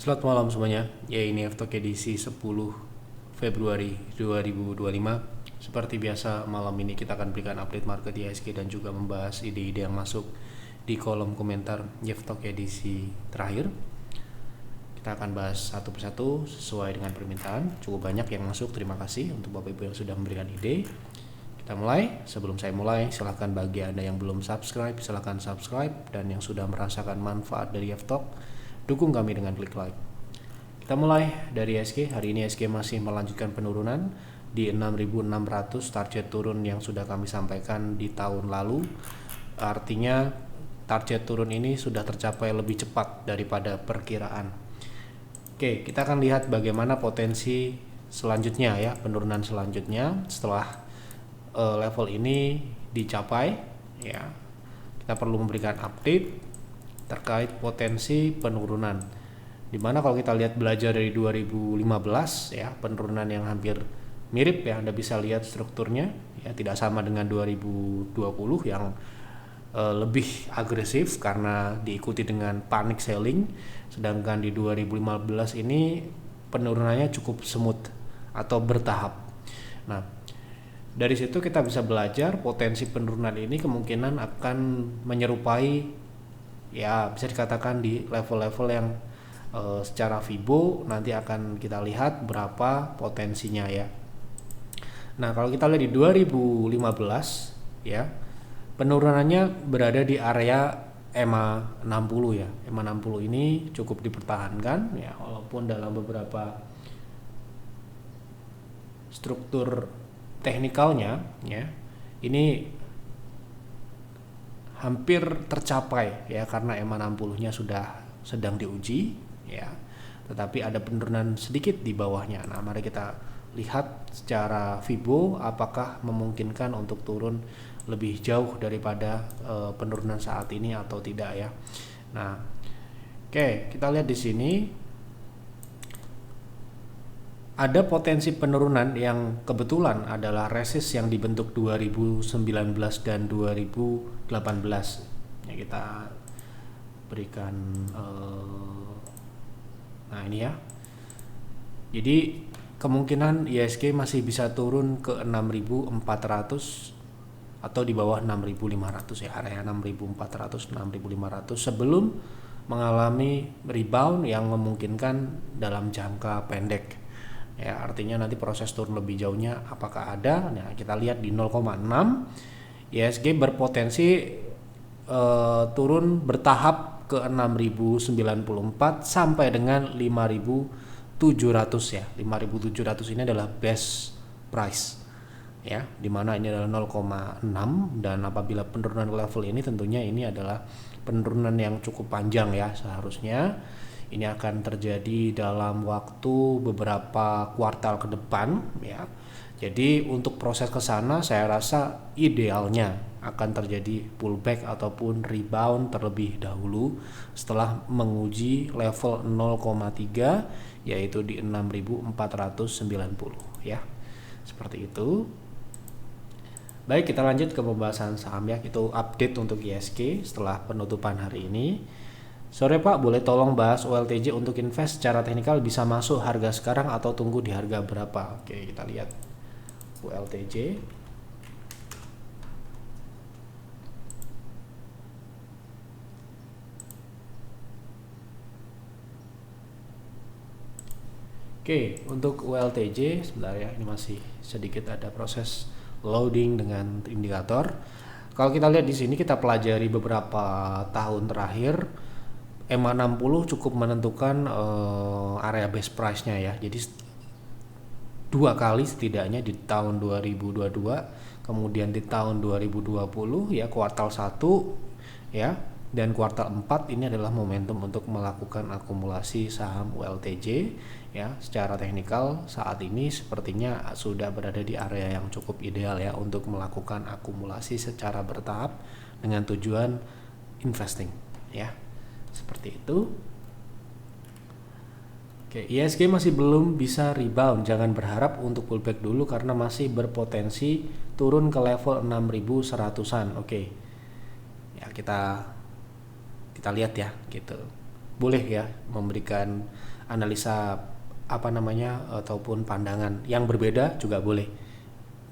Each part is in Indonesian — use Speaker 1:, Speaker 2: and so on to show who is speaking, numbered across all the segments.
Speaker 1: Selamat malam semuanya. Ya, ini F-Talk edisi 10 Februari 2025. Seperti biasa, malam ini kita akan berikan update market IHSG dan juga membahas ide-ide yang masuk di kolom komentar F-Talk edisi terakhir. Kita akan bahas satu persatu sesuai dengan permintaan. Cukup banyak yang masuk, terima kasih untuk Bapak Ibu yang sudah memberikan ide. Kita mulai. Sebelum saya mulai, silahkan bagi Anda yang belum subscribe, silahkan subscribe. Dan yang sudah merasakan manfaat dari F-Talk, dukung kami dengan klik like. Kita mulai dari IHSG. Hari ini IHSG masih melanjutkan penurunan di 6.600, target turun yang sudah kami sampaikan di tahun lalu. Artinya target turun ini sudah tercapai lebih cepat daripada perkiraan. Oke, kita akan lihat bagaimana potensi selanjutnya ya, penurunan selanjutnya setelah level ini dicapai ya. Kita perlu memberikan update terkait potensi penurunan, dimana kalau kita lihat belajar dari 2015 ya, penurunan yang hampir mirip ya, Anda bisa lihat strukturnya ya, tidak sama dengan 2020 yang lebih agresif karena diikuti dengan panic selling, sedangkan di 2015 ini penurunannya cukup smooth atau bertahap. Nah, dari situ kita bisa belajar potensi penurunan ini kemungkinan akan menyerupai ya, bisa dikatakan di level-level yang secara Fibo nanti akan kita lihat berapa potensinya ya. Nah, kalau kita lihat di 2015 ya, penurunannya berada di area EMA 60 ya. EMA 60 ini cukup dipertahankan ya, walaupun dalam beberapa struktur teknikalnya ya, ini hampir tercapai ya, karena EMA 60-nya sudah sedang diuji ya, tetapi ada penurunan sedikit di bawahnya. Nah, mari kita lihat secara Fibo apakah memungkinkan untuk turun lebih jauh daripada penurunan saat ini atau tidak ya. Nah, oke, kita lihat di sini ada potensi penurunan yang kebetulan adalah resist yang dibentuk 2019 dan 2018 ya. Kita berikan nah ini ya, jadi kemungkinan IHSG masih bisa turun ke 6.400 atau di bawah 6.500 ya, area 6.400 6.500 sebelum mengalami rebound yang memungkinkan dalam jangka pendek ya. Artinya nanti proses turun lebih jauhnya apakah ada. Nah, kita lihat di 0,6 IHSG berpotensi turun bertahap ke 6.094 sampai dengan 5.700 ya. 5.700 ini adalah best price ya, dimana ini adalah 0,6, dan apabila penurunan level ini tentunya ini adalah penurunan yang cukup panjang ya. Seharusnya ini akan terjadi dalam waktu beberapa kuartal ke depan ya. Jadi untuk proses ke sana saya rasa idealnya akan terjadi pullback ataupun rebound terlebih dahulu setelah menguji level 0,3 yaitu di 6.490 ya. Seperti itu. Baik, kita lanjut ke pembahasan saham ya. Itu update untuk IHSG setelah penutupan hari ini. Sore Pak, boleh tolong bahas OLTJ untuk invest secara teknikal, bisa masuk harga sekarang atau tunggu di harga berapa? Oke, kita lihat OLTJ. Oke, untuk OLTJ sebentar ya, ini masih sedikit ada proses loading dengan indikator. Kalau kita lihat di sini, kita pelajari beberapa tahun terakhir, EMA 60 cukup menentukan area base price-nya ya. Jadi dua kali setidaknya di tahun 2022, kemudian di tahun 2020 ya, kuartal 1 ya, dan kuartal 4 ini adalah momentum untuk melakukan akumulasi saham OLTJ ya. Secara teknikal saat ini sepertinya sudah berada di area yang cukup ideal ya untuk melakukan akumulasi secara bertahap dengan tujuan investing ya. Seperti itu. Oke, IHSG masih belum bisa rebound. Jangan berharap untuk pullback dulu karena masih berpotensi turun ke level 6.100-an. Oke. Ya, kita lihat ya gitu. Boleh ya memberikan analisa apa namanya ataupun pandangan yang berbeda juga boleh,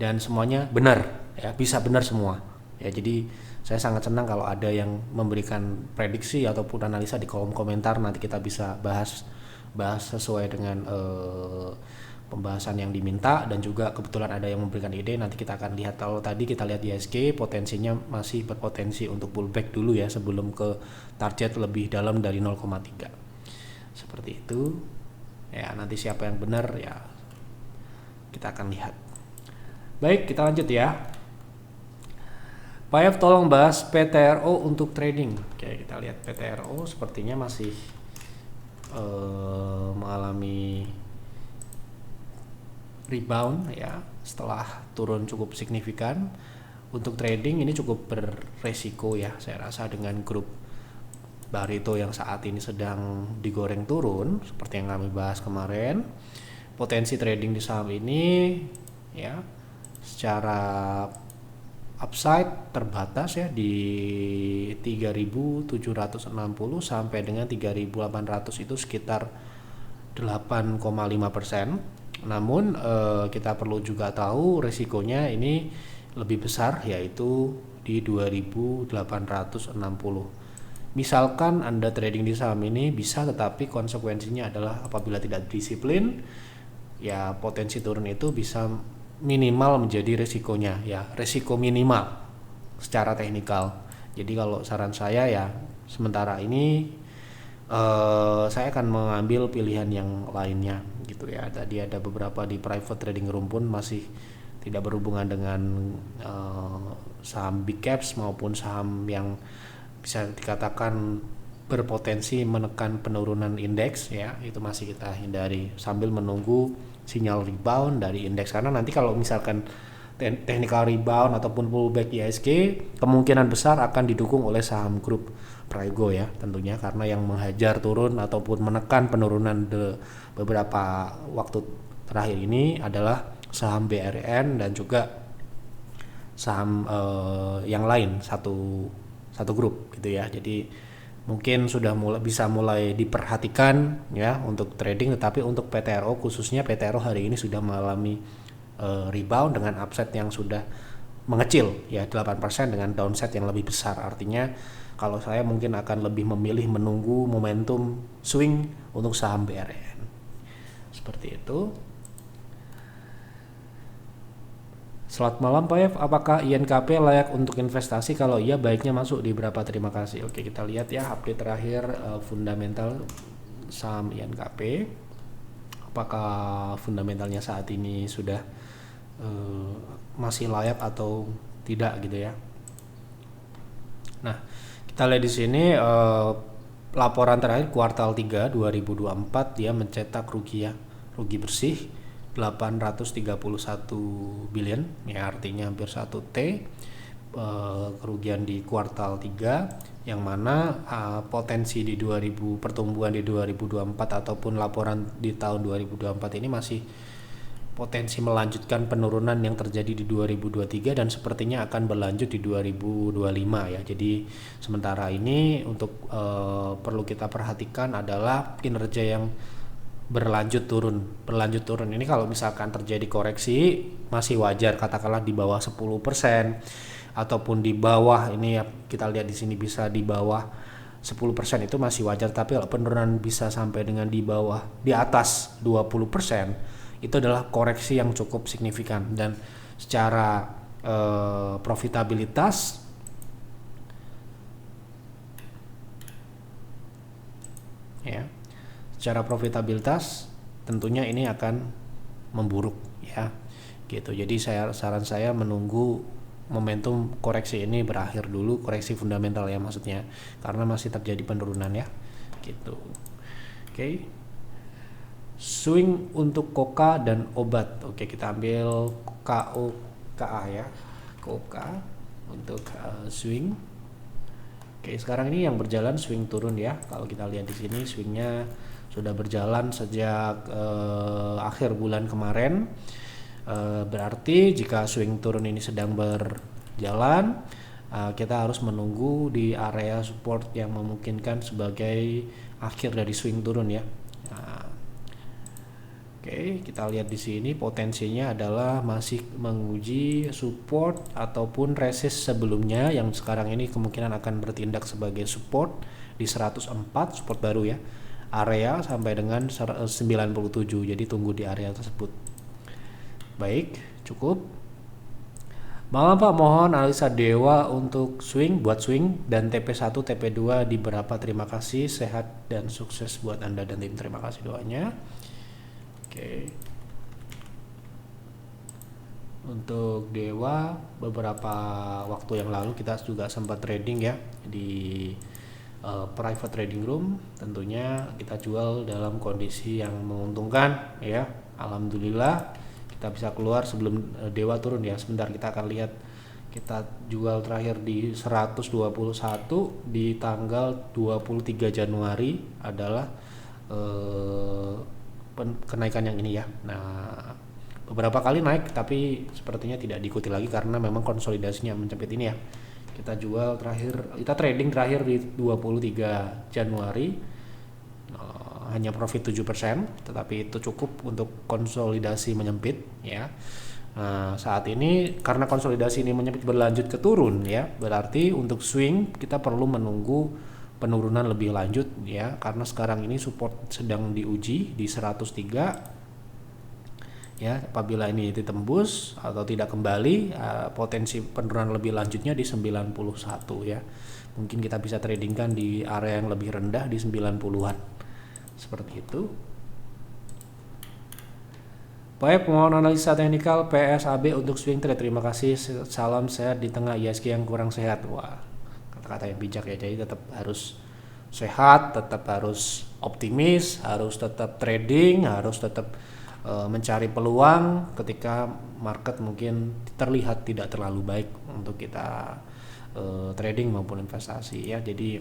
Speaker 1: dan semuanya benar ya, bisa benar semua ya. Jadi saya sangat senang kalau ada yang memberikan prediksi ataupun analisa di kolom komentar, nanti kita bisa bahas sesuai dengan pembahasan yang diminta, dan juga kebetulan ada yang memberikan ide, nanti kita akan lihat. Kalau tadi kita lihat di IHSG potensinya masih berpotensi untuk pullback dulu ya sebelum ke target lebih dalam dari 0,3 seperti itu ya. Nanti siapa yang benar ya kita akan lihat. Baik, kita lanjut ya. Pak F, tolong bahas PTRO untuk trading. Oke, kita lihat PTRO sepertinya masih mengalami rebound ya setelah turun cukup signifikan. Untuk trading ini cukup beresiko ya saya rasa, dengan grup Barito yang saat ini sedang digoreng turun seperti yang kami bahas kemarin. Potensi trading di saham ini ya secara upside terbatas ya di 3.760 sampai dengan 3.800, itu sekitar 8,5%. Namun kita perlu juga tahu resikonya ini lebih besar, yaitu di 2.860. Misalkan Anda trading di saham ini bisa, tetapi konsekuensinya adalah apabila tidak disiplin ya potensi turun itu bisa minimal menjadi resikonya ya, resiko minimal secara teknikal. Jadi kalau saran saya ya sementara ini saya akan mengambil pilihan yang lainnya gitu ya. Tadi ada beberapa di private trading room pun masih tidak berhubungan dengan saham big caps maupun saham yang bisa dikatakan berpotensi menekan penurunan indeks ya, itu masih kita hindari sambil menunggu sinyal rebound dari indeks. Karena nanti kalau misalkan technical rebound ataupun pullback IHSG kemungkinan besar akan didukung oleh saham grup Praigo ya tentunya, karena yang menghajar turun ataupun menekan penurunan beberapa waktu terakhir ini adalah saham BRN dan juga saham yang lain satu grup gitu ya. Jadi mungkin sudah bisa mulai diperhatikan ya untuk trading, tetapi untuk PTRO khususnya PTRO hari ini sudah mengalami rebound dengan upside yang sudah mengecil ya 8% dengan downside yang lebih besar. Artinya kalau saya mungkin akan lebih memilih menunggu momentum swing untuk saham BRN seperti itu. Selamat malam Pak F, apakah INKP layak untuk investasi? Kalau iya baiknya masuk di berapa? Terima kasih. Oke, kita lihat ya update terakhir fundamental saham INKP. Apakah fundamentalnya saat ini sudah masih layak atau tidak gitu ya. Nah, kita lihat di sini laporan terakhir kuartal 3 2024 dia mencetak rugi bersih 831 billion ya, artinya hampir 1 T kerugian di kuartal 3, yang mana potensi di pertumbuhan di 2024 ataupun laporan di tahun 2024 ini masih potensi melanjutkan penurunan yang terjadi di 2023 dan sepertinya akan berlanjut di 2025 ya. Jadi sementara ini untuk perlu kita perhatikan adalah kinerja yang berlanjut turun ini. Kalau misalkan terjadi koreksi masih wajar, katakanlah di bawah 10% ataupun di bawah ini ya, kita lihat di sini bisa di bawah 10% itu masih wajar. Tapi kalau penurunan bisa sampai dengan di atas 20%, itu adalah koreksi yang cukup signifikan. Dan secara profitabilitas ya, secara profitabilitas tentunya ini akan memburuk ya gitu. Jadi saran saya menunggu momentum koreksi ini berakhir dulu, koreksi fundamental ya maksudnya, karena masih terjadi penurunan ya gitu. Oke. Swing untuk koka dan obat. Oke, kita ambil KOKA ya. KOKA untuk swing. Oke, sekarang ini yang berjalan swing turun ya. Kalau kita lihat di sini swingnya sudah berjalan sejak akhir bulan kemarin. Berarti jika swing turun ini sedang berjalan, kita harus menunggu di area support yang memungkinkan sebagai akhir dari swing turun ya. Nah, Oke, kita lihat di sini potensinya adalah masih menguji support ataupun resist sebelumnya yang sekarang ini kemungkinan akan bertindak sebagai support di 104, support baru ya. Area sampai dengan 97. Jadi tunggu di area tersebut. Baik, cukup. Malam Pak, mohon analisa Dewa untuk buat swing dan TP1, TP2 di berapa? Terima kasih, sehat dan sukses buat Anda dan tim. Terima kasih doanya. Oke. Untuk Dewa beberapa waktu yang lalu kita juga sempat trading ya di private trading room. Tentunya kita jual dalam kondisi yang menguntungkan ya. Alhamdulillah kita bisa keluar sebelum Dewa turun ya. Sebentar kita akan lihat, kita jual terakhir di 121 di tanggal 23 Januari adalah kenaikan yang ini ya. Nah, beberapa kali naik tapi sepertinya tidak diikuti lagi karena memang konsolidasinya mencepit ini ya. Kita trading terakhir di 23 Januari hanya profit 7%, tetapi itu cukup untuk konsolidasi menyempit ya. Nah, saat ini karena konsolidasi ini menyempit berlanjut ke turun ya, berarti untuk swing kita perlu menunggu penurunan lebih lanjut ya, karena sekarang ini support sedang diuji di 103 ya. Apabila ini ditembus atau tidak kembali, potensi penurunan lebih lanjutnya di 91 ya. Mungkin kita bisa tradingkan di area yang lebih rendah di 90-an seperti itu. Baik, mohon analisa teknikal PSAB untuk swing trade. Terima kasih, salam sehat di tengah ISG yang kurang sehat. Wah, kata-kata yang bijak ya. Jadi tetap harus sehat, tetap harus optimis, harus tetap trading, harus tetap mencari peluang ketika market mungkin terlihat tidak terlalu baik untuk kita trading maupun investasi ya. Jadi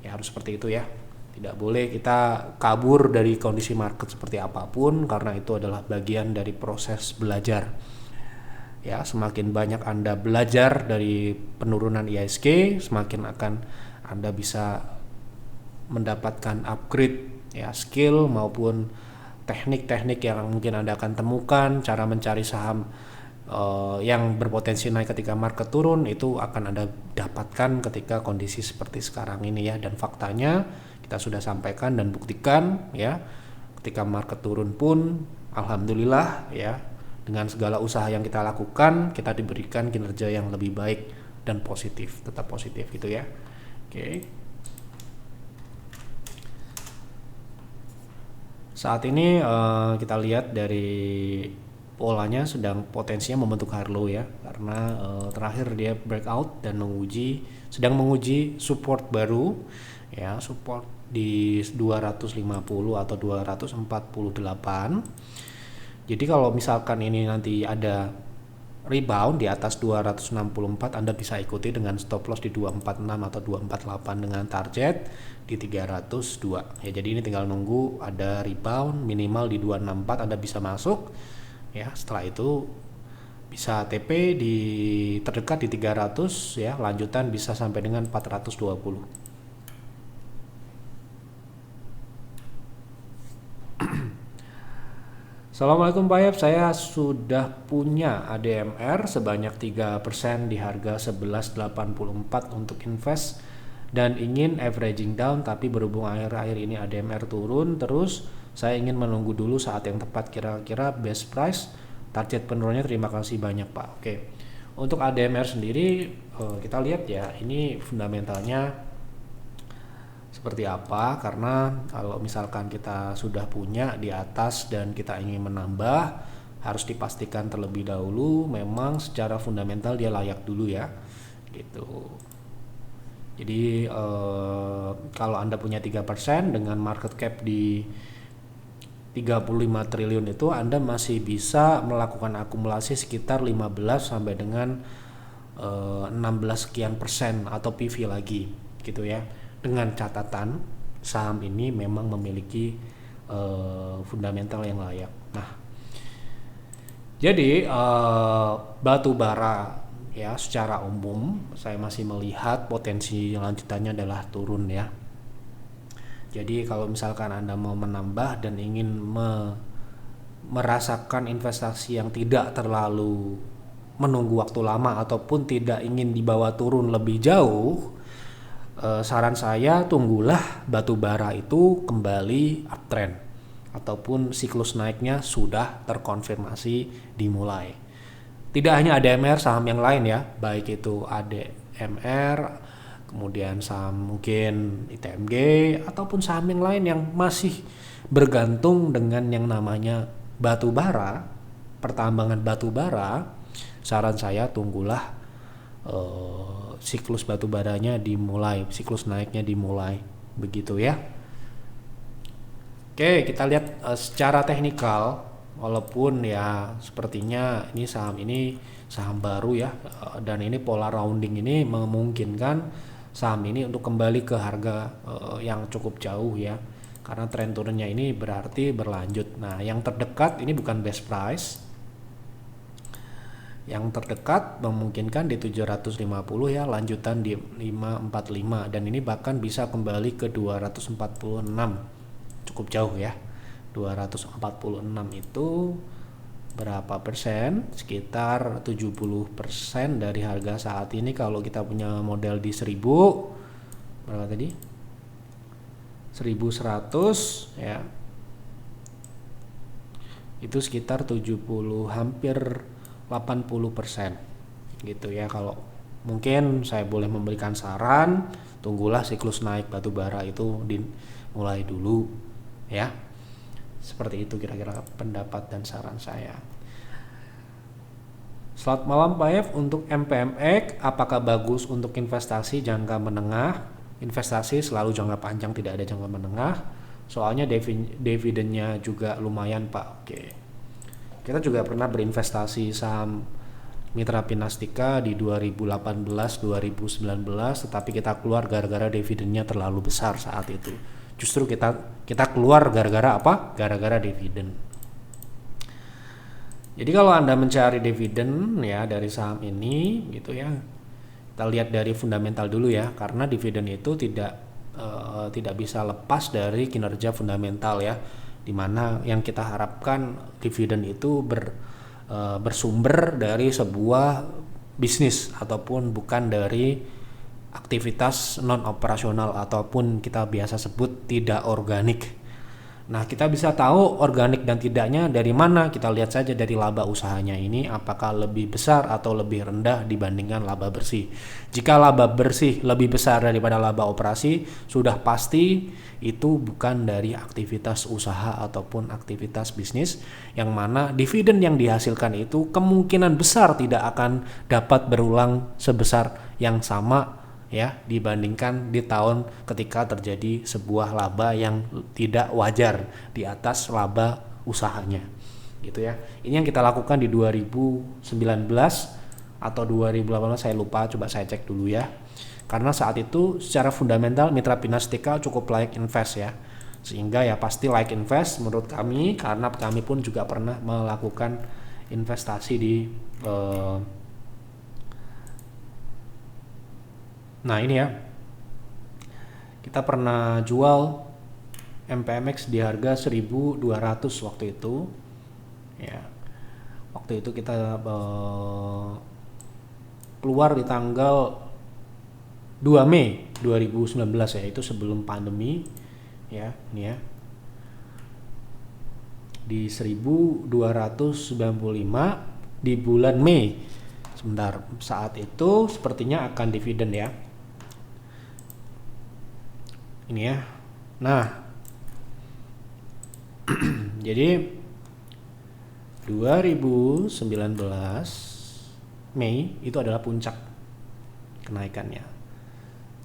Speaker 1: ya harus seperti itu ya. Tidak boleh kita kabur dari kondisi market seperti apapun, karena itu adalah bagian dari proses belajar. Ya, semakin banyak Anda belajar dari penurunan IHSG, semakin akan Anda bisa mendapatkan upgrade ya, skill maupun teknik-teknik yang mungkin Anda akan temukan. Cara mencari saham yang berpotensi naik ketika market turun itu akan Anda dapatkan ketika kondisi seperti sekarang ini ya. Dan faktanya kita sudah sampaikan dan buktikan ya, ketika market turun pun alhamdulillah ya, dengan segala usaha yang kita lakukan kita diberikan kinerja yang lebih baik dan positif, tetap positif gitu ya. Oke. Saat ini kita lihat dari polanya sedang potensinya membentuk high low ya, karena terakhir dia breakout dan sedang menguji support baru ya, support di 250 atau 248. Jadi kalau misalkan ini nanti ada rebound di atas 264, Anda bisa ikuti dengan stop loss di 246 atau 248 dengan target di 302 ya. Jadi ini tinggal nunggu ada rebound minimal di 264, Anda bisa masuk ya. Setelah itu bisa TP di terdekat di 300 ya, lanjutan bisa sampai dengan 420. Assalamualaikum Pak Yap, saya sudah punya ADMR sebanyak 3% di harga 11.84 untuk invest dan ingin averaging down, tapi berhubung akhir-akhir ini ADMR turun terus, saya ingin menunggu dulu saat yang tepat. Kira-kira best price, target penurunannya. Terima kasih banyak Pak. Oke, untuk ADMR sendiri kita lihat ya, ini fundamentalnya seperti apa, karena kalau misalkan kita sudah punya di atas dan kita ingin menambah, harus dipastikan terlebih dahulu memang secara fundamental dia layak dulu ya gitu. Jadi kalau Anda punya 3% dengan market cap di 35 triliun itu, Anda masih bisa melakukan akumulasi sekitar 15 sampai dengan 16 sekian persen atau PV lagi gitu ya, dengan catatan saham ini memang memiliki fundamental yang layak. Nah, jadi batu bara ya secara umum saya masih melihat potensi lanjutannya adalah turun ya. Jadi kalau misalkan Anda mau menambah dan ingin merasakan investasi yang tidak terlalu menunggu waktu lama ataupun tidak ingin dibawa turun lebih jauh, saran saya tunggulah batu bara itu kembali uptrend ataupun siklus naiknya sudah terkonfirmasi dimulai. Tidak hanya ADMR, saham yang lain ya, baik itu ADMR, kemudian saham mungkin ITMG ataupun saham yang lain yang masih bergantung dengan yang namanya batu bara, pertambangan batu bara. Saran saya tunggulah siklus batu baranya dimulai, siklus naiknya dimulai, begitu ya. Oke, kita lihat secara teknikal, walaupun ya sepertinya ini saham baru ya, dan ini pola rounding ini memungkinkan saham ini untuk kembali ke harga yang cukup jauh ya, karena tren turunnya ini berarti berlanjut. Nah, yang terdekat ini bukan best price. Yang terdekat memungkinkan di 750 ya, lanjutan di 545, dan ini bahkan bisa kembali ke 246. Cukup jauh ya. 246 itu berapa persen? Sekitar 70% dari harga saat ini. Kalau kita punya model di 1000, berapa tadi? 1100 ya. Itu sekitar 70, hampir 80% gitu ya. Kalau mungkin saya boleh memberikan saran, tunggulah siklus naik batu bara itu dimulai dulu ya. Seperti itu kira-kira pendapat dan saran saya. Selamat malam Pak F. Untuk MPMX, apakah bagus untuk investasi jangka menengah? Investasi selalu jangka panjang, tidak ada jangka menengah. Soalnya dividennya juga lumayan Pak. Oke. Kita juga pernah berinvestasi saham Mitra Pinastika di 2018-2019, tetapi kita keluar gara-gara dividennya terlalu besar saat itu. Justru kita keluar gara-gara apa? Gara-gara dividen. Jadi kalau Anda mencari dividen ya dari saham ini gitu ya, kita lihat dari fundamental dulu ya, karena dividen itu tidak bisa lepas dari kinerja fundamental ya, dimana yang kita harapkan dividen itu bersumber dari sebuah bisnis ataupun bukan dari aktivitas non operasional ataupun kita biasa sebut tidak organik. Nah, kita bisa tahu organik dan tidaknya dari mana. Kita lihat saja dari laba usahanya ini, apakah lebih besar atau lebih rendah dibandingkan laba bersih. Jika laba bersih lebih besar daripada laba operasi, sudah pasti itu bukan dari aktivitas usaha ataupun aktivitas bisnis, yang mana dividen yang dihasilkan itu kemungkinan besar tidak akan dapat berulang sebesar yang sama ya dibandingkan di tahun ketika terjadi sebuah laba yang tidak wajar di atas laba usahanya gitu ya. Ini yang kita lakukan di 2019 atau 2018, saya lupa, coba saya cek dulu ya, karena saat itu secara fundamental Mitra Pinastika cukup layak invest ya, sehingga ya pasti layak invest menurut kami, karena kami pun juga pernah melakukan investasi di nah ini ya, kita pernah jual MPMX di harga 1.200 waktu itu ya. Waktu itu kita keluar di tanggal 2 Mei 2019 ya, itu sebelum pandemi ya, ini ya, di 1.295 di bulan Mei. Sebentar, saat itu sepertinya akan dividen ya. Ini ya. Nah, jadi 2019 Mei itu adalah puncak kenaikannya.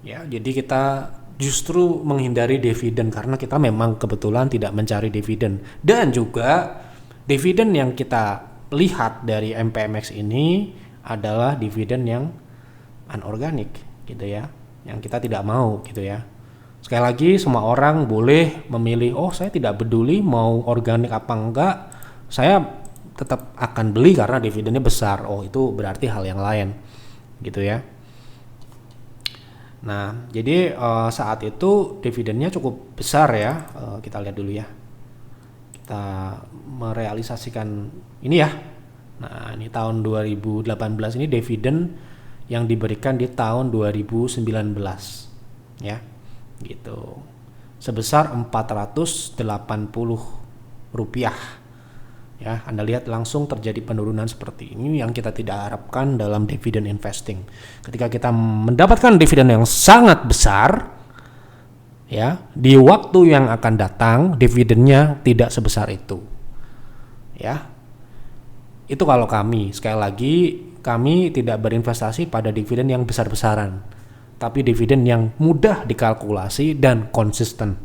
Speaker 1: Ya, jadi kita justru menghindari dividen karena kita memang kebetulan tidak mencari dividen, dan juga dividen yang kita lihat dari MPMX ini adalah dividen yang anorganik gitu ya, yang kita tidak mau gitu ya. Sekali lagi, semua orang boleh memilih, oh saya tidak peduli mau organik apa enggak, saya tetap akan beli karena dividennya besar. Oh, itu berarti hal yang lain gitu ya. Nah, jadi saat itu dividennya cukup besar ya. Kita lihat dulu ya. kita merealisasikan ini ya. Nah, ini tahun 2018 ini dividen yang diberikan di tahun 2019 ya. Gitu. Sebesar Rp480. Ya, Anda lihat langsung terjadi penurunan seperti ini yang kita tidak harapkan dalam dividen investing. Ketika kita mendapatkan dividen yang sangat besar, ya, di waktu yang akan datang dividennya tidak sebesar itu. Ya. Itu kalau kami, sekali lagi kami tidak berinvestasi pada dividen yang besar-besaran, tapi dividen yang mudah dikalkulasi dan konsisten.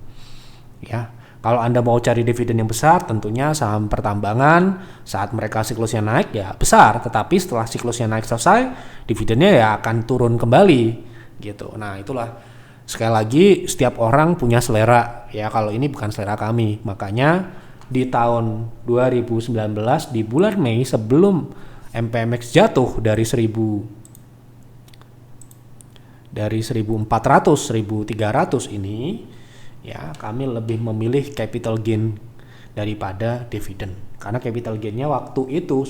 Speaker 1: Ya. Kalau Anda mau cari dividen yang besar, tentunya saham pertambangan saat mereka siklusnya naik ya besar, tetapi setelah siklusnya naik selesai, dividennya ya akan turun kembali gitu. Nah, itulah sekali lagi setiap orang punya selera ya, kalau ini bukan selera kami. Makanya di tahun 2019 di bulan Mei sebelum MPMX jatuh dari 1.400 1.300 ini ya, kami lebih memilih capital gain daripada dividen, karena capital gainnya waktu itu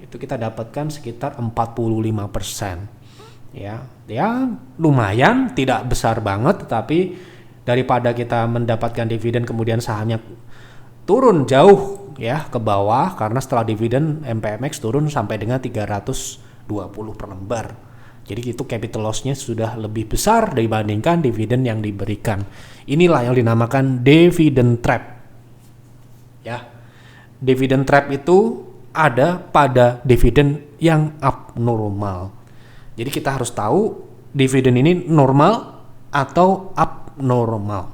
Speaker 1: itu kita dapatkan sekitar 45%. Ya lumayan, tidak besar banget, tetapi daripada kita mendapatkan dividen kemudian sahamnya turun jauh ya ke bawah, karena setelah dividen MPMX turun sampai dengan 320 per lembar. Jadi itu capital loss-nya sudah lebih besar dibandingkan dividen yang diberikan. Inilah yang dinamakan dividend trap. Ya. Dividend trap itu ada pada dividen yang abnormal. Jadi kita harus tahu dividen ini normal atau abnormal.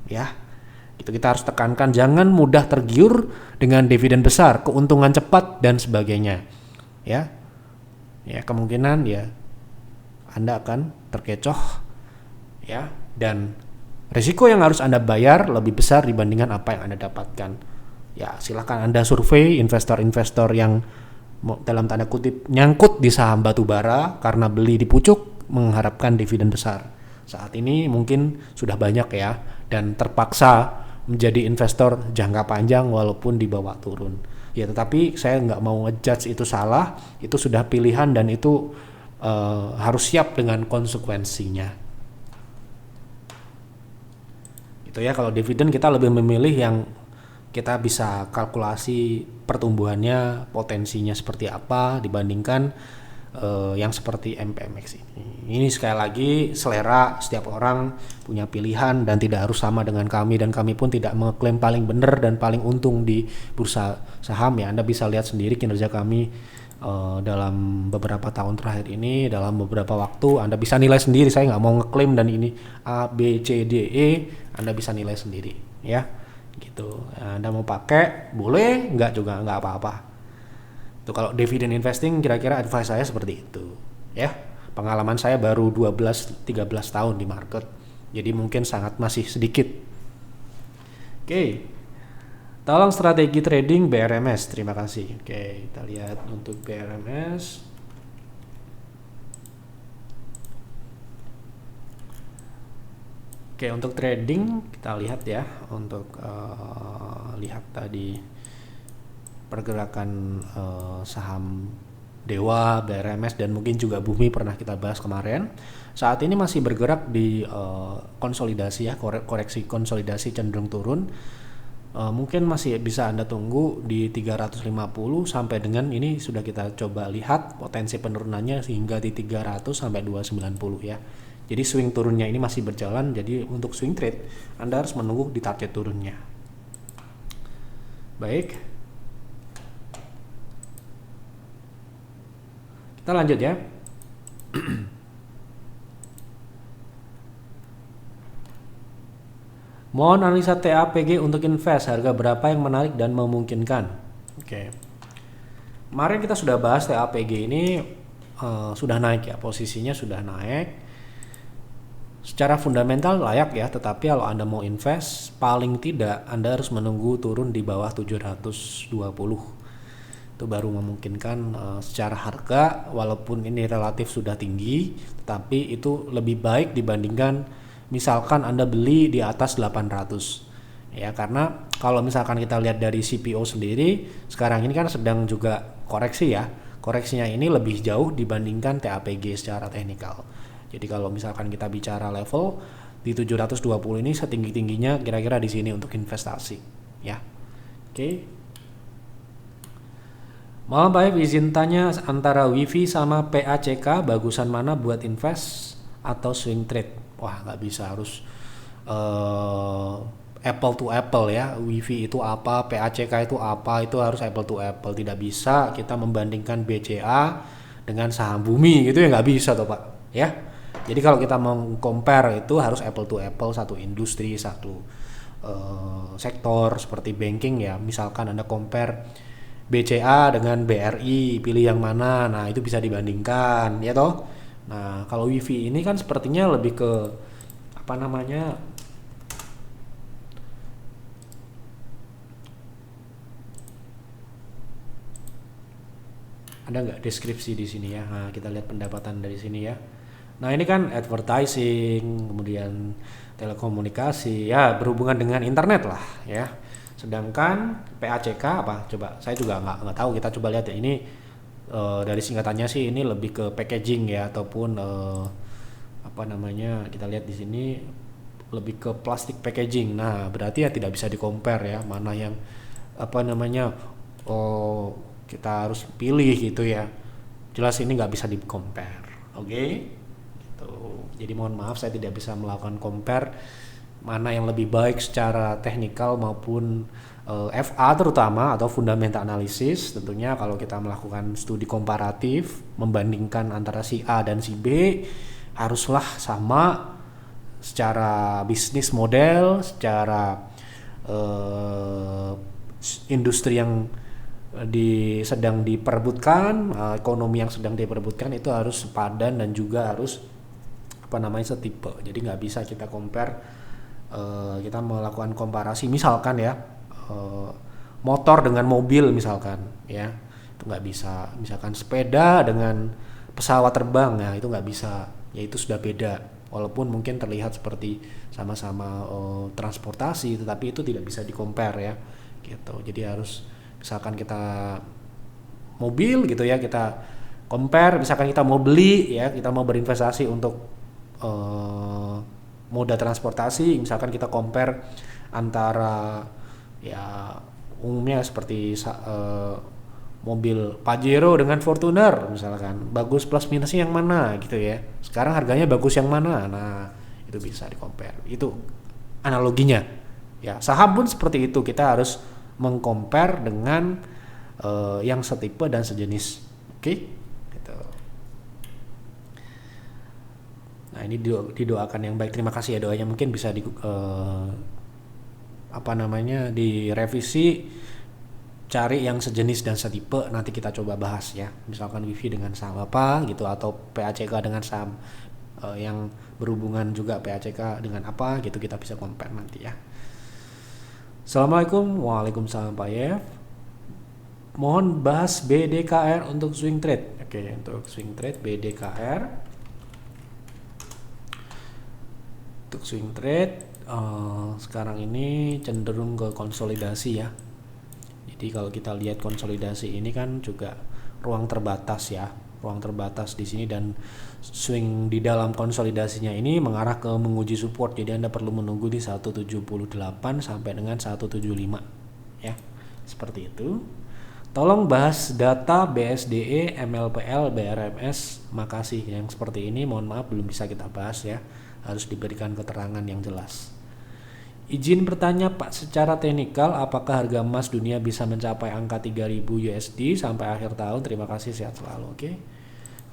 Speaker 1: Ya. Itu kita harus tekankan, jangan mudah tergiur dengan dividen besar, keuntungan cepat dan sebagainya. Ya. Ya, kemungkinan ya Anda akan terkecoh ya, dan risiko yang harus Anda bayar lebih besar dibandingkan apa yang Anda dapatkan. Ya, silakan Anda survei investor-investor yang dalam tanda kutip nyangkut di saham batubara karena beli di pucuk mengharapkan dividen besar. Saat ini mungkin sudah banyak ya, dan terpaksa menjadi investor jangka panjang walaupun dibawa turun. Ya, tetapi saya nggak mau ngejudge itu salah, itu sudah pilihan dan itu harus siap dengan konsekuensinya. Itu ya, kalau dividen kita lebih memilih yang kita bisa kalkulasi pertumbuhannya, potensinya seperti apa dibandingkan yang seperti MPMX ini. Ini sekali lagi selera, setiap orang punya pilihan dan tidak harus sama dengan kami, dan kami pun tidak mengklaim paling benar dan paling untung di bursa saham ya. Anda bisa lihat sendiri kinerja kami dalam beberapa tahun terakhir ini, dalam beberapa waktu. Anda bisa nilai sendiri, saya nggak mau ngeklaim dan ini A, B, C, D, E. Anda bisa nilai sendiri ya, gitu. Anda mau pakai boleh, nggak juga nggak apa-apa. Itu kalau dividen investing kira-kira advice saya seperti itu ya. Pengalaman saya baru 12-13 tahun di market, jadi mungkin sangat masih sedikit. Oke. Tolong strategi trading BRMS, terima kasih. Oke, kita lihat untuk BRMS. Oke, untuk trading kita lihat ya, untuk lihat tadi pergerakan saham Dewa, BRMS, dan mungkin juga Bumi pernah kita bahas kemarin. Saat ini masih bergerak di konsolidasi ya, koreksi konsolidasi cenderung turun. Mungkin masih bisa Anda tunggu di 350 sampai dengan ini sudah kita coba lihat potensi penurunannya hingga di 300 sampai 290 ya. Jadi swing turunnya ini masih berjalan, jadi untuk swing trade Anda harus menunggu di target turunnya. Baik. Kita lanjut ya. Mohon analisa TAPG untuk invest, harga berapa yang menarik dan memungkinkan. Oke. Kemarin kita sudah bahas TAPG ini sudah naik ya, posisinya sudah naik. Secara fundamental layak ya, tetapi kalau Anda mau invest, paling tidak Anda harus menunggu turun di bawah 720. Itu baru memungkinkan secara harga, walaupun ini relatif sudah tinggi, tetapi itu lebih baik dibandingkan misalkan Anda beli di atas 800 ya, karena kalau misalkan kita lihat dari CPO sendiri sekarang ini kan sedang juga koreksi ya. Koreksinya ini lebih jauh dibandingkan TAPG secara teknikal. Jadi kalau misalkan kita bicara level di 720 ini setinggi-tingginya kira-kira di sini untuk investasi ya. Oke. Malam Pak, izin tanya, antara WIFI sama PACK bagusan mana buat invest atau swing trade? Wah, nggak bisa, harus apple to apple ya. WIFI itu apa, PACK itu apa, itu harus apple to apple. Tidak bisa kita membandingkan BCA dengan saham bumi gitu ya, nggak bisa toh Pak ya. Jadi kalau kita mau compare itu harus apple to apple, satu industri, satu sektor seperti banking ya. Misalkan Anda compare BCA dengan BRI, pilih yang mana, nah itu bisa dibandingkan ya toh. Nah kalau WIFI ini kan sepertinya lebih ke apa namanya, ada nggak deskripsi di sini ya. Nah, kita lihat pendapatan dari sini ya. Nah ini kan advertising, kemudian telekomunikasi ya, berhubungan dengan internet lah ya. Sedangkan PACK apa? Coba saya juga nggak tahu. Kita coba lihat ya. Ini dari singkatannya sih ini lebih ke packaging ya, ataupun apa namanya, kita lihat di sini lebih ke plastik packaging. Nah berarti ya tidak bisa di compare ya, mana yang apa namanya, kita harus pilih gitu ya. Jelas ini nggak bisa di compare. Oke, gitu. Jadi mohon maaf saya tidak bisa melakukan compare mana yang lebih baik secara teknikal maupun FA terutama, atau fundamental analysis. Tentunya kalau kita melakukan studi komparatif membandingkan antara si A dan si B, haruslah sama secara bisnis model, secara industri yang sedang diperebutkan, ekonomi yang sedang diperebutkan itu harus sepadan dan juga harus apa namanya, setipe. Jadi nggak bisa kita compare, kita melakukan komparasi misalkan ya, motor dengan mobil misalkan ya, itu nggak bisa. Misalkan sepeda dengan pesawat terbang ya, itu nggak bisa, ya itu sudah beda. Walaupun mungkin terlihat seperti sama-sama transportasi, tetapi itu tidak bisa di compare ya gitu. Jadi harus, misalkan kita mobil gitu ya, kita compare, misalkan kita mau beli ya, kita mau berinvestasi untuk moda transportasi, misalkan kita compare antara ya umumnya seperti mobil Pajero dengan Fortuner misalkan, bagus plus minusnya yang mana gitu ya, sekarang harganya bagus yang mana, nah itu bisa di compare. Itu analoginya ya. Saham pun seperti itu, kita harus mengcompare dengan yang setipe dan sejenis. Oke, gitu. Nah ini didoakan yang baik, terima kasih ya doanya. Mungkin bisa di apa namanya, direvisi, cari yang sejenis dan setipe, nanti kita coba bahas ya. Misalkan WIFI dengan saham apa gitu, atau PACK dengan saham yang berhubungan juga PACK dengan apa gitu, kita bisa compare nanti ya. Assalamualaikum. Waalaikumsalam Pak Yev. Mohon bahas BDKR untuk swing trade. Oke, untuk swing trade BDKR. Untuk swing trade sekarang ini cenderung ke konsolidasi ya. Jadi kalau kita lihat konsolidasi ini kan juga ruang terbatas ya, ruang terbatas di sini, dan swing di dalam konsolidasinya ini mengarah ke menguji support. Jadi Anda perlu menunggu di 178 sampai dengan 175 ya. Seperti itu. Tolong bahas data BSDE, MLPL, BRMS. Makasih. Yang seperti ini mohon maaf belum bisa kita bahas ya. Harus diberikan keterangan yang jelas. Izin bertanya Pak, secara teknikal apakah harga emas dunia bisa mencapai angka 3.000 USD sampai akhir tahun? Terima kasih, sehat selalu. Oke.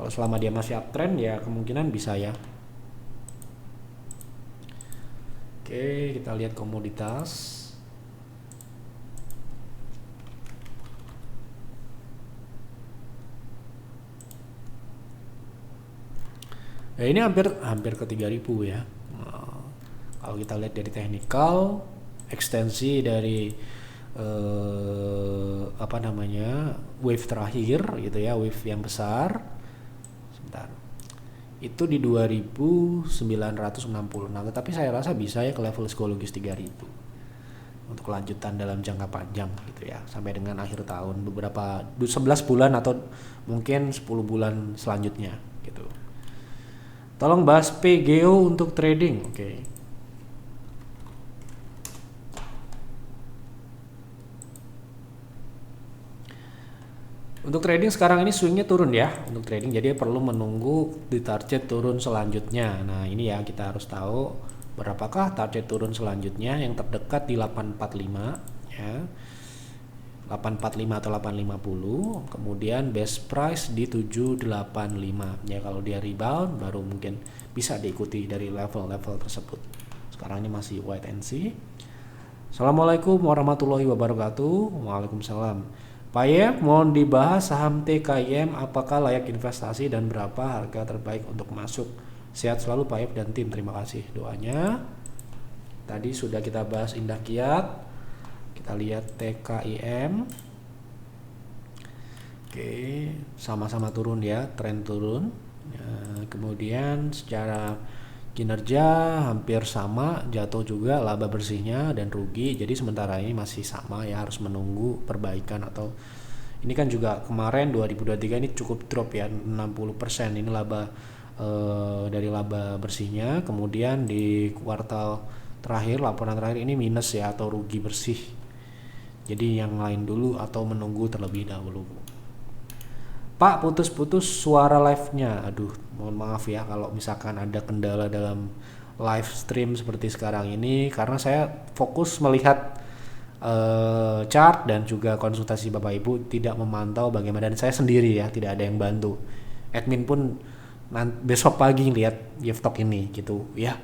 Speaker 1: Kalau selama dia masih uptrend ya kemungkinan bisa ya. Oke, kita lihat komoditas. Ya ini hampir ke 3.000 ya. Kalau kita lihat dari teknikal, ekstensi dari apa namanya, wave terakhir gitu ya, wave yang besar. Sebentar. Itu di 2.960. Nah, tetapi saya rasa bisa ya ke level psikologis 3.000. untuk lanjutan dalam jangka panjang gitu ya, sampai dengan akhir tahun, beberapa 11 bulan atau mungkin 10 bulan selanjutnya gitu. Tolong bahas PGO untuk trading. Oke. Untuk trading sekarang ini swingnya turun ya untuk trading, jadi perlu menunggu di target turun selanjutnya. Nah ini ya, kita harus tahu berapakah target turun selanjutnya. Yang terdekat di 845 ya, 845 atau 850, kemudian best price di 785 ya. Kalau dia rebound baru mungkin bisa diikuti dari level-level tersebut. Sekarang ini masih wait and see. Assalamualaikum warahmatullahi wabarakatuh. Waalaikumsalam. Pak Yem, mohon dibahas saham TKIM, apakah layak investasi dan berapa harga terbaik untuk masuk. Sehat selalu Pak Yem dan tim, terima kasih doanya. Tadi sudah kita bahas Indah Kiat. Kita lihat TKIM. Oke, sama-sama turun ya, tren turun ya. Kemudian secara kinerja hampir sama, jatuh juga laba bersihnya dan rugi. Jadi sementara ini masih sama ya, harus menunggu perbaikan. Atau ini kan juga kemarin 2023 ini cukup drop ya, 60%. Ini laba dari laba bersihnya. Kemudian di kuartal terakhir, laporan terakhir ini minus ya, atau rugi bersih. Jadi yang lain dulu atau menunggu terlebih dahulu. Pak, putus-putus suara live-nya. Aduh, mohon maaf ya kalau misalkan ada kendala dalam live stream seperti sekarang ini, karena saya fokus melihat chart dan juga konsultasi Bapak Ibu, tidak memantau bagaimana, dan saya sendiri ya, tidak ada yang bantu. Admin pun besok pagi lihat Yeftok ini gitu ya.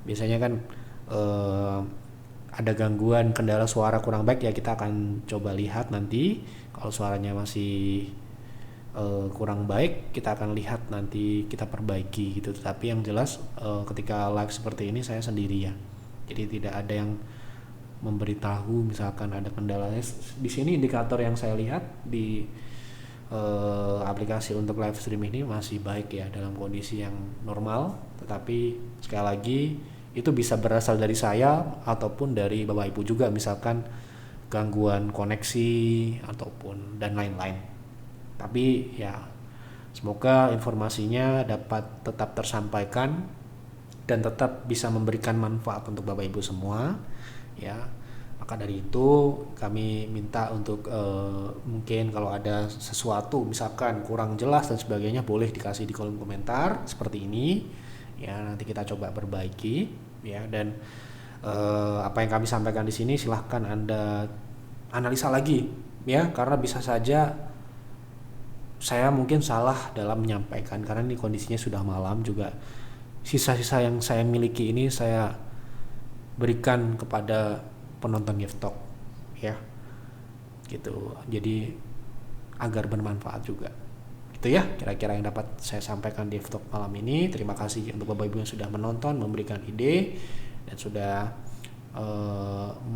Speaker 1: Biasanya kan ada gangguan, kendala suara kurang baik ya, kita akan coba lihat nanti. Kalau suaranya masih kurang baik, kita akan lihat nanti, kita perbaiki gitu. Tapi yang jelas ketika live seperti ini saya sendiri ya, jadi tidak ada yang memberitahu misalkan ada kendalanya. Di sini indikator yang saya lihat di aplikasi untuk live stream ini masih baik ya, dalam kondisi yang normal. Tetapi sekali lagi itu bisa berasal dari saya ataupun dari Bapak Ibu juga, misalkan gangguan koneksi ataupun dan lain-lain. Tapi ya, semoga informasinya dapat tetap tersampaikan dan tetap bisa memberikan manfaat untuk Bapak Ibu semua ya. Maka dari itu kami minta untuk mungkin kalau ada sesuatu misalkan kurang jelas dan sebagainya, boleh dikasih di kolom komentar seperti ini ya, nanti kita coba perbaiki ya. Dan apa yang kami sampaikan di sini silahkan Anda analisa lagi ya, karena bisa saja saya mungkin salah dalam menyampaikan, karena ini kondisinya sudah malam juga. Sisa-sisa yang saya miliki ini saya berikan kepada penonton Yeftok ya, gitu. Jadi agar bermanfaat juga. Gitu ya, kira-kira yang dapat saya sampaikan di Yeftok malam ini. Terima kasih untuk Bapak Ibu yang sudah menonton, memberikan ide dan sudah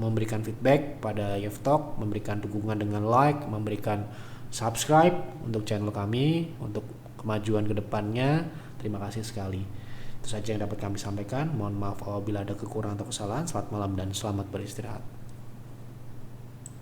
Speaker 1: memberikan feedback pada Yeftok, memberikan dukungan dengan like, memberikan subscribe untuk channel kami untuk kemajuan kedepannya. Terima kasih sekali. Itu saja yang dapat kami sampaikan. Mohon maaf apabila ada kekurangan atau kesalahan. Selamat malam dan selamat beristirahat.